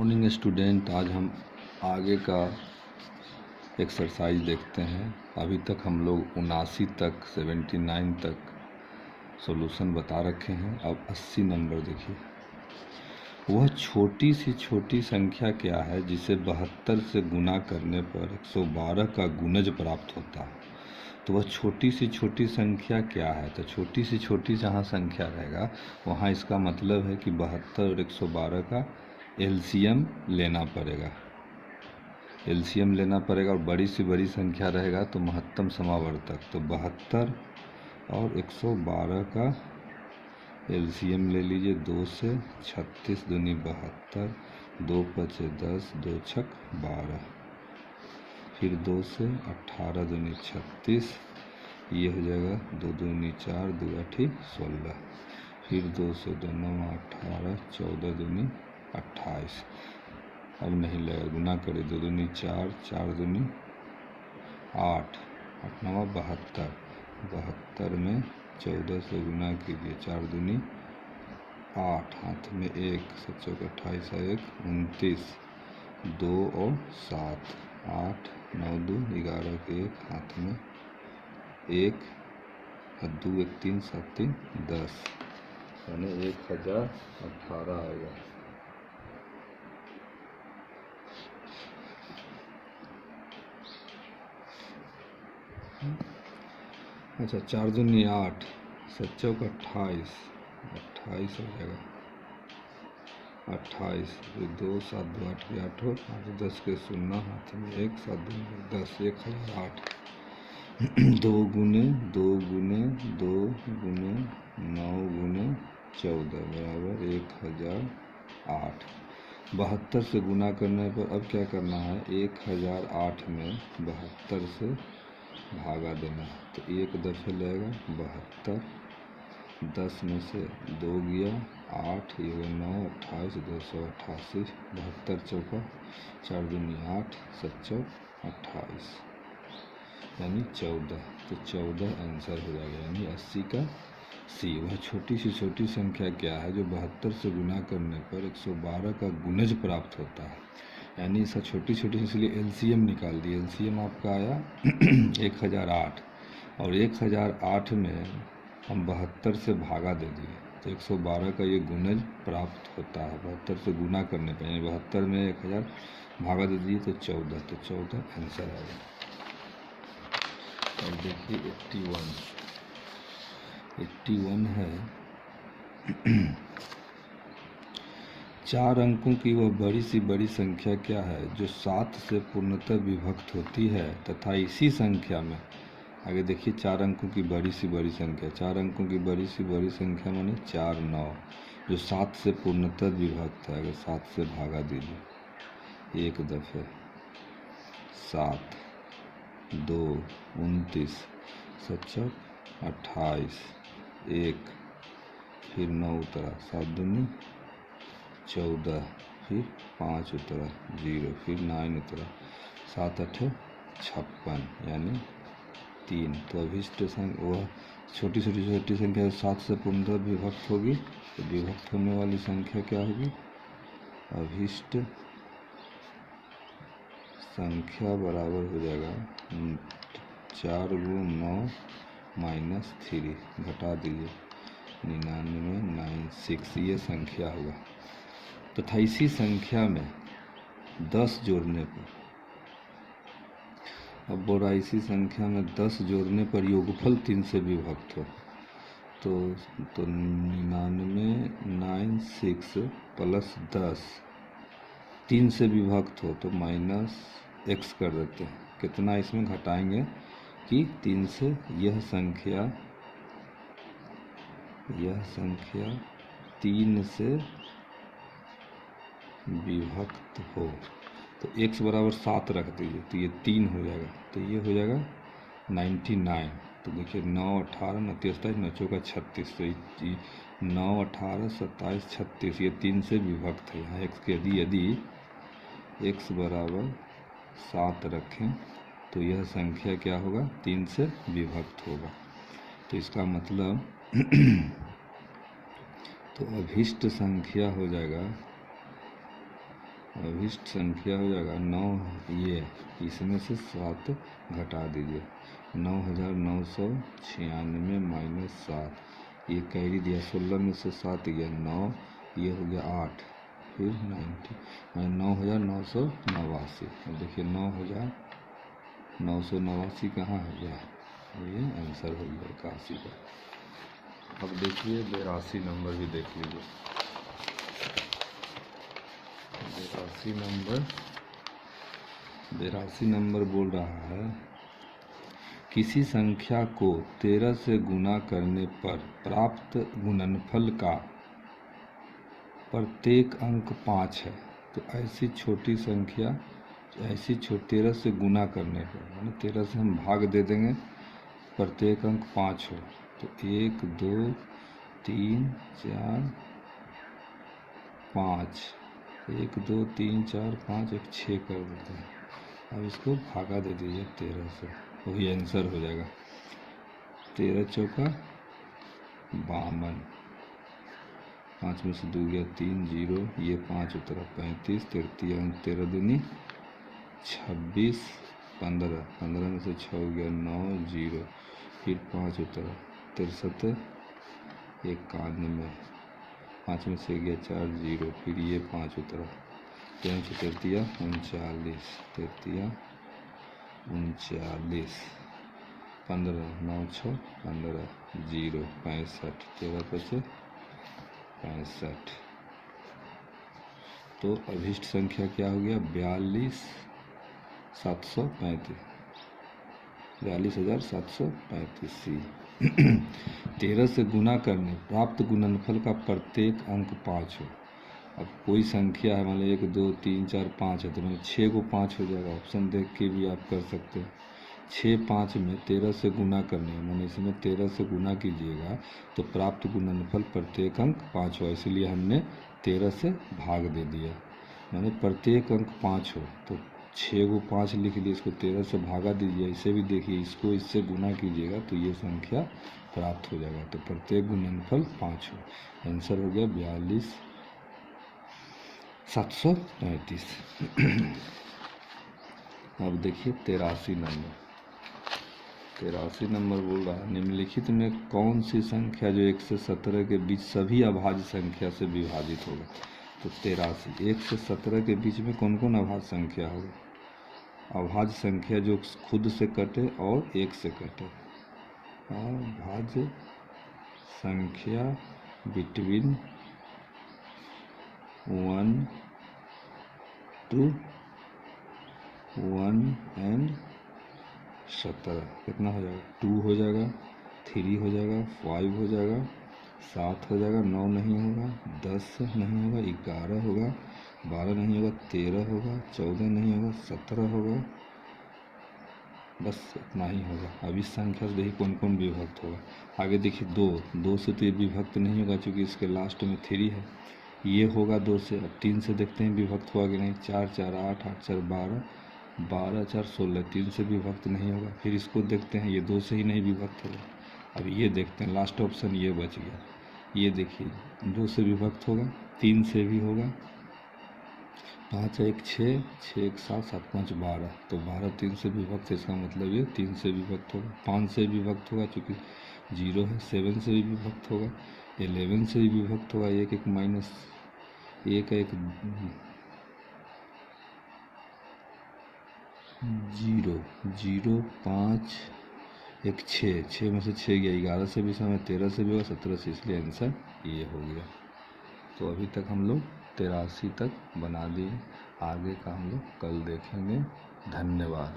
Morning student, आज हम आगे का एक्सरसाइज देखते हैं। अभी तक हम लोग 79 तक 79 तक सॉल्यूशन बता रखे हैं। अब 80 नंबर देखिए। वह छोटी सी छोटी संख्या क्या है जिसे 72 से गुना करने पर 112 का गुणज प्राप्त होता है। तो वह छोटी सी छोटी संख्या क्या है? तो छोटी सी छोटी जहाँ संख्या रहेगा वहाँ इसका मतलब है कि 72 और 112 का एलसीएम लेना पड़ेगा। एलसीएम लेना पड़ेगा और बड़ी सी बड़ी संख्या रहेगा तो महत्तम समावर्तक। तो 72 और 112 का एलसीएम ले लीजिए। 2 से 36 दूनी 72, 2 पचे 10, 2 छक 12, फिर 2 से 18 दूनी 36, ये हो जाएगा 2 दूनी 4, 2 8 16, फिर 2 से 2 9 18, 14 दूनी 28। अब नहीं लगेगा, गुना करें। 2 दूनी 4, 4 दूनी 8, 8 9 72, 72 में 14 से गुना कीजिए। 4 दूनी 8, हाथ में 1, 7 चौक 28 है 1, 29, 2 और 7, 8 9 2 11 के 1, हाथ में 1, 2 1 3 7 3 10, यानी 1018 आएगा। अच्छा, 4 दूनी 8, 7 चौक 28, 28 हो जाएगा 28, 2 7 2 8 के 8 हो, 8 10 के 0, हाथ में 1, 7 दूनी 10, 1008। 2 गुने 2 गुने 2 गुने 9 गुने 14 बराबर 1008। 72 से गुना करने पर अब क्या करना है? 1008 में 72 से भागा देना है। तो एक दफे लगेगा 72, 10 में से 2 गया 8, ये 9, 28, 288, 72 चौका 4 दूनी 8, 7 चौक 28, यानी 14। तो 14 आंसर हो जाएगा, यानी 80 का सी। वह छोटी सी छोटी संख्या क्या है जो 72 से गुना करने पर 112 का गुणज प्राप्त होता है। यानी इसका छोटी छोटी, इसलिए एलसीएम निकाल दिए। एलसीएम आपका आया 1008 और 1008 में हम 72 से भागा दे दिए तो 112 का ये गुणज प्राप्त होता है। 72 से गुना करने पर, यानी 72 में 1000 भागा दे दिए तो 14, तो 14 आंसर आएगा। और देखिए 81 है। 4 अंकों की वह बड़ी सी बड़ी संख्या क्या है जो 7 से पूर्णतः विभक्त होती है तथा इसी संख्या में, आगे देखिए 4 अंकों की बड़ी सी बड़ी संख्या, 4 अंकों की बड़ी सी बड़ी संख्या माने 4 9, जो 7 से पूर्णतः विभक्त है। अगर 7 से भागा दीजिए एक दफे, 7, 2 29, 7 चौक 28, 1, फिर 9 उतरा, 7 दूनी 14, फिर 5 उतरा 0, फिर 9 उतरा, 7 8 56, यानी 3। तो अभिष्ट संख्या वह छोटी छोटी छोटी संख्या 7 से पूर्णतः विभक्त होगी। तो विभक्त होने वाली संख्या क्या होगी? अभिष्ट संख्या बराबर हो जाएगा 4 गुण 9 - 3, घटा दीजिए 99 96, ये संख्या होगा। तथा इसी संख्या में 10 जोड़ने पर, अब बोल रहा इसी संख्या में 10 जोड़ने पर योगफल 3 से विभक्त हो तो 99 96 प्लस 10 3 से विभक्त हो तो -x कर देते हैं। कितना इसमें घटाएंगे कि 3 से यह संख्या 3 से विभक्त हो तो x बराबर 7 रख दीजिए तो ये 3 हो जाएगा। तो ये हो जाएगा 99। तो देखिए 9 18 29 27 9 चौका 36, तो 9 18 27 36 ये 3 से विभक्त है। यहाँ x के यदि x बराबर 7 रखें तो यह संख्या क्या होगा? 3 से विभक्त होगा। तो इसका मतलब तो अभिष्ट संख्या हो जाएगा अभिष्ट संख्या हो जाएगा 9, ये इसमें से 7 घटा दीजिए, 9,996 माइनस 7, ये कैरी दिया, 16 में से 7 गया 9, ये हो गया 8, फिर 90 9,989। अब देखिए 9,989 कहाँ हो गया, ये आंसर हो गया 81 का। अब देखिए 82 नंबर भी देख लीजिए। 82 नंबर बोल रहा है, किसी संख्या को 13 से गुना करने पर प्राप्त गुणनफल का प्रत्येक अंक 5 है। तो ऐसी छोटी संख्या, 13 से गुना करने पर, माने 13 से हम भाग दे देंगे, प्रत्येक अंक 5 हो, तो 1 2 3 4 5, 1 2 3 4 5, एक 6 कर देते हैं। अब इसको भागा दे दीजिए 13 से, वही आंसर हो जाएगा। 13 चौका 52, 5 में से 2 गया 3, 0, ये 5 उतरा 35, 13 दूनी 26, 15, 15 में से 6 गया 9, 0, फिर 5 उतरा 63, 91, 5 में से गया 4, 0, फिर ये 5 उतरा, 3 से 39, 39, 15, 9 6 15, 0, 65, 13 पे से 65। तो अभिष्ट संख्या क्या हो गया, 42,735, 42,735। 13 से गुना करने प्राप्त गुणनफल का प्रत्येक अंक 5 हो। अब कोई संख्या है, मान लो 1 2 3 4 5 है, तो मतलब 6 को 5 हो जाएगा। ऑप्शन देख के भी आप कर सकते हैं। 6 5 में 13 से गुना करने, मैंने इसमें 13 से गुना कीजिएगा तो प्राप्त गुणनफल प्रत्येक अंक 5 हो, इसलिए हमने 13 से भाग दे दिया, मैंने प्रत्येक अंक 5 हो, तो 6 को 5 लिख दिए, इसको 13 से भागा दीजिए। इसे भी देखिए, इसको इससे गुना कीजिएगा तो ये संख्या प्राप्त हो जाएगा, तो प्रत्येक गुणनफल 5 हो। आंसर हो गया 42,735। अब देखिए 83 नंबर। 83 नंबर बोल रहा है, निम्नलिखित में कौन सी संख्या जो 1 से 17 के बीच सभी अभाज्य संख्या से विभाजित होगा। तो 83, 1 से 17 के बीच में कौन कौन अभाज्य संख्या होगा, अभाज्य संख्या जो खुद से कटे और 1 से कटे, अभाज्य संख्या बिटवीन 1 to 1 and 17, कितना हो जाएगा, 2 हो जाएगा, 3 हो जाएगा, 5 हो जाएगा, 7 हो जाएगा, 9 नहीं होगा, 10 नहीं होगा, 11 होगा, 12 नहीं होगा, 13 होगा, 14 नहीं होगा, 17 होगा, बस इतना ही होगा। अब इस संख्या से देखिए कौन कौन विभक्त होगा। आगे देखिए 2 से तो ये विभक्त नहीं होगा, क्योंकि इसके लास्ट में 3 है, ये होगा 2 से। अब 3 से देखते हैं विभक्त हुआ कि नहीं, 4 4 8, 8 4 12, 12 4 16, 3 से विभक्त नहीं होगा। फिर इसको देखते हैं, ये 2 से ही नहीं विभक्त होगा। अब ये देखते हैं, लास्ट ऑप्शन ये बच गया, ये देखिए 2 से विभक्त होगा, 3 से भी होगा, 5 1 6, 6 1 7, 7 5 12, तो 12 3 से विभक्त है, इसका मतलब ये 3 से विभक्त होगा। 5 से विभक्त होगा चूँकि 0 है, 7 से भी विभक्त होगा, 11 से भी विभक्त होगा, 1 1 माइनस 1 1 0 0 5 1 6, 6 में से 6 गया, 11 से भी समय, 13 से भी होगा, 17 से, इसलिए आंसर ये हो गया। तो अभी तक हम लोग 83 तक बना दिए, आगे का हम लोग कल देखेंगे। धन्यवाद।